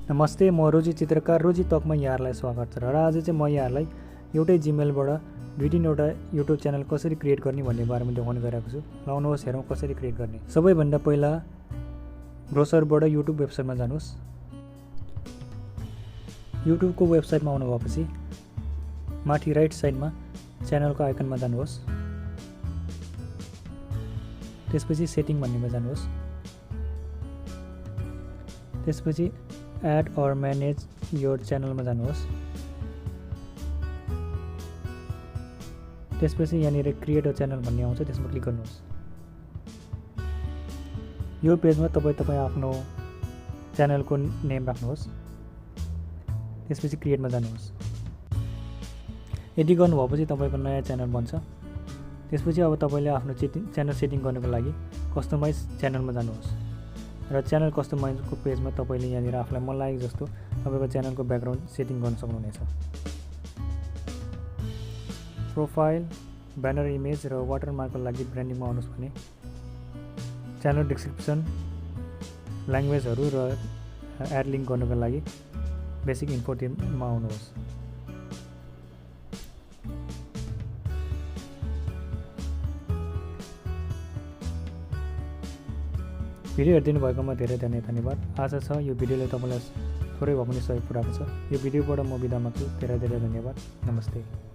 नमस्ते, म रोजी चित्रकार रोजिटकमा यहाँहरूलाई स्वागत छ। र आज चाहिँ म यहाँहरूलाई एउटै जिमेलबाट दुई-तीनवटा युट्युब च्यानल कसरी क्रिएट गर्ने भन्ने बारेमा देखाउन गइरहेको छु। ल आउनुहोस् हेरौँ कसरी क्रिएट गर्ने। सबैभन्दा पहिला ब्राउजरबाट युट्युब वेबसाइटमा जानुहोस्। युट्युबको वेबसाइटमा आउनु भएपछि माथि राइट साइडमा च्यानलको आइकनमा जानुहोस्। त्यसपछि सेटिङ भन्नेमा जानुहोस्। त्यसपछि एड अर म्यानेज योर च्यानलमा जानुहोस्। त्यसपछि यहाँनिर क्रिएट अ च्यानल भन्ने आउँछ, त्यसमा क्लिक गर्नुहोस्। यो पेजमा तपाईँ आफ्नो च्यानलको नेम राख्नुहोस्। त्यसपछि क्रिएटमा जानुहोस्। यदि गर्नुभएपछि तपाईँको नयाँ च्यानल बन्छ। त्यसपछि अब तपाईँले आफ्नो च्यानल सेटिङ गर्नको लागि कस्टमाइज च्यानलमा जानुहोस् र च्यानल कस्टमाइजको पेजमा तपाईँले यहाँनिर आफूलाई मन लागेको जस्तो तपाईँको च्यानलको ब्याकग्राउन्ड सेटिङ गर्न सक्नुहुनेछ। प्रोफाइल, ब्यानर इमेज र वाटरमार्कको लागि ब्रान्डिङमा आउनुहोस् भने च्यानल डिस्क्रिप्सन, ल्याङ्ग्वेजहरू र एड लिङ्क गर्नको लागि बेसिक इन्फोमा आउनुहोस्। भिडियो हेरिदिनु भएकोमा धेरै धेरै धन्यवाद। आशा छ यो भिडियोले तपाईँलाई थोरै भए पनि सहयोग पुऱ्याएको छ। यो भिडियोबाट म बिदा माग्छु। धेरै धेरै धन्यवाद। नमस्ते।